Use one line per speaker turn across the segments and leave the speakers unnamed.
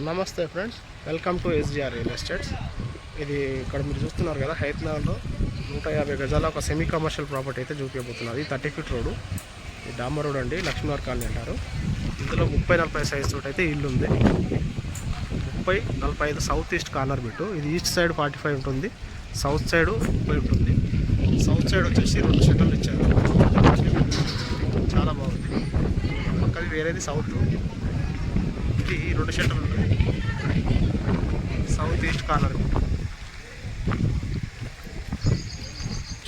నమస్తే friends, welcome to SGR real estates. ఇది ఇక్కడ మీరు చూస్తున్నారు కదా, హైదరాబాద్లో 150 గజాల ఒక సెమీ కమర్షియల్ ప్రాపర్టీ అయితే చూపించబోతున్నది. 30 ఫీట్ రోడ్డు, ఈ డాంబర్ రోడ్ అండి, లక్ష్మీనగర్ కాలనీ అంటారు. ఇందులో 30-40 సైజ్ తోటి అయితే ఇల్లు ఉంది. 30-45 సౌత్ ఈస్ట్ కార్నర్ బిట్టు. ఇది ఈస్ట్ సైడ్ 45 ఉంటుంది, సౌత్ సైడ్ 30 ఉంటుంది. సౌత్ సైడ్ వచ్చేసి 2 షట్టర్లు ఇచ్చారు, చాలా బాగుంది. పక్కది వేరేది సౌత్, ఇది 2 షట్టర్లు ఉంటుంది. సౌత్ ఈస్ట్ కార్నర్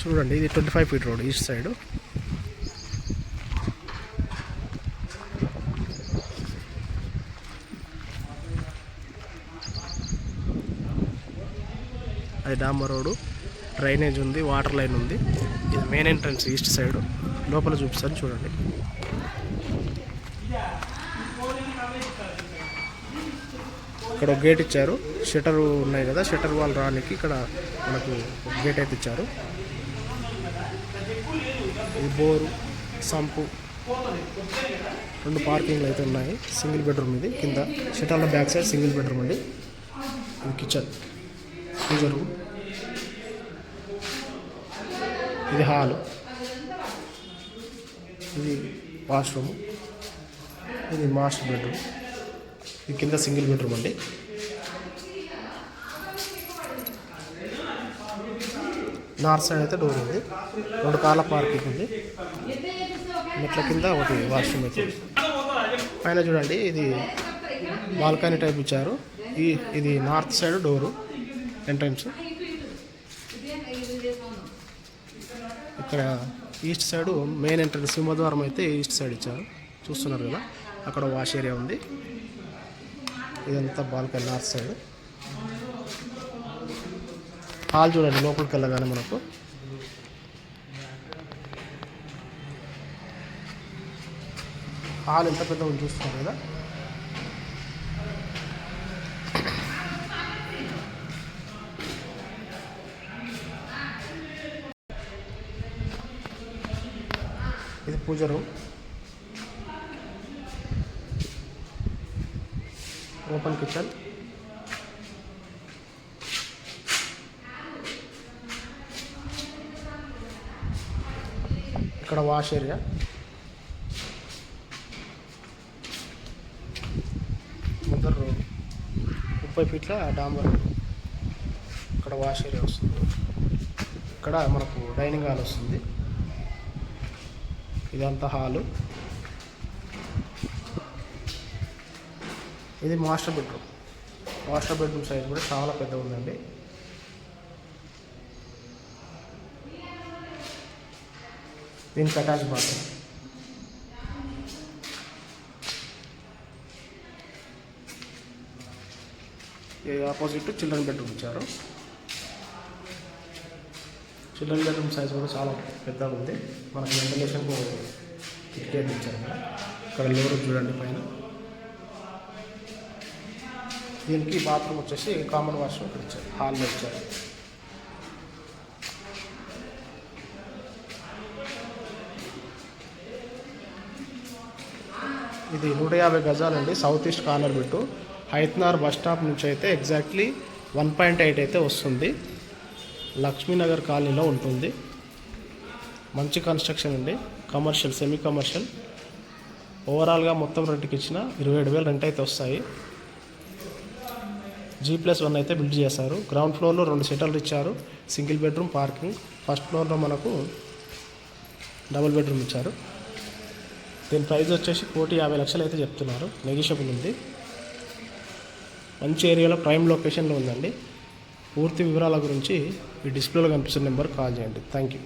చూడండి. ఇది 25 ఫీట్ రోడ్ ఈస్ట్ సైడ్. అది డాంబర్ రోడ్డు, డ్రైనేజ్ ఉంది, వాటర్ లైన్ ఉంది. ఇది మెయిన్ ఎంట్రన్స్ ఈస్ట్ సైడ్. లోపల చూపిస్తాను చూడండి. ఇక్కడ ఒక గేట్ ఇచ్చారు, షట్టర్ ఉన్నాయి కదా, షట్టర్ వాళ్ళు రానికి ఇక్కడ మనకు గేట్ అయితే ఇచ్చారు. ఇది బోరు, సంపు, 2 పార్కింగ్లు అయితే ఉన్నాయి. సింగిల్ బెడ్రూమ్ ఇది. కింద షట్టర్ల బ్యాక్ సైడ్ సింగిల్ బెడ్రూమ్ అండి. ఇది కిచెన్, పూజ రూమ్, ఇది హాలు, ఇది వాష్రూమ్, ఇది మాస్టర్ బెడ్రూమ్. ఇది కింద సింగిల్ బెడ్రూమ్ అండి. నార్త్ సైడ్ అయితే డోర్ ఉంది, 2 కార్ల పార్కింగ్ ఉంది. మెట్ల కింద ఒకటి వాష్రూమ్ అయితే. పైన చూడండి, ఇది బాల్కనీ టైప్ ఇచ్చారు. ఇది నార్త్ సైడ్ డోరు ఎంట్రన్స్. ఇక్కడ ఈస్ట్ సైడ్ మెయిన్ ఎంట్రన్స్ సింహద్వారం అయితే ఈస్ట్ సైడ్ ఇచ్చారు, చూస్తున్నారు కదా. అక్కడ వాష్ ఏరియా ఉంది. ఇదంతా బాల్కనీ నార్త్ సైడ్. హాల్ చూడండి, లోపలికి వెళ్ళగానే మనకు హాల్ ఎంత పెద్ద ఉంది చూస్తున్నారు కదా. ఇది పూజ రూమ్, ఓపెన్ కిచెన్, ఇక్కడ వాష్ ఏరియా, ముందర రోడ్, 30 ఫీట్ల డాంబర్. ఇక్కడ వాష్ ఏరియా వస్తుంది. ఇక్కడ మనకు డైనింగ్ హాల్ వస్తుంది. ఇదంతా హాలు. ఇది master bedroom. Master bedroom size కూడా చాలా పెద్ద ఉందండి. దీనికి అటాచ్ బాత్రూమ్. ఈ ఆపోజిట్ చిల్డ్రన్ బెడ్రూమ్ ఇచ్చారు. చిల్డ్రన్ బెడ్రూమ్ సైజ్ కూడా చాలా పెద్దగా ఉంది. మనకి వెంటిలేషన్ టికెట్ ఇచ్చారు. ఇక్కడ లోరు చూడండి పైన. దీనికి బాత్రూమ్ వచ్చేసి కామన్ వాష్రూమ్ ఇక్కడ ఇచ్చారు, హాల్లో ఇచ్చారు. ఇది 150 గజాలండి, సౌత్ ఈస్ట్ కార్నర్ బిట్టు. హైత్నార్ బస్ స్టాప్ నుంచి అయితే ఎగ్జాక్ట్లీ 1.8 అయితే వస్తుంది. లక్ష్మీనగర్ కాలనీలో ఉంటుంది. మంచి కన్స్ట్రక్షన్ అండి, కమర్షియల్, సెమీ కమర్షియల్. ఓవరాల్గా మొత్తం రెంట్కి ఇచ్చిన 27,000 రెంట్ అయితే వస్తాయి. G+1 అయితే బిల్డ్ చేశారు. గ్రౌండ్ ఫ్లోర్లో 2 షట్టర్లు ఇచ్చారు, సింగిల్ బెడ్రూమ్, పార్కింగ్. ఫస్ట్ ఫ్లోర్లో మనకు డబుల్ బెడ్రూమ్ ఇచ్చారు. దీని ప్రైస్ వచ్చేసి 1,50,00,000 అయితే చెప్తున్నారు, నెగిషియబుల్ ఉంది. మంచి ఏరియాలో ప్రైమ్ లొకేషన్లో ఉందండి. పూర్తి వివరాల గురించి ఈ డిస్ప్లేలో కనిపిస్తున్న నెంబర్ కాల్ చేయండి. Thank you.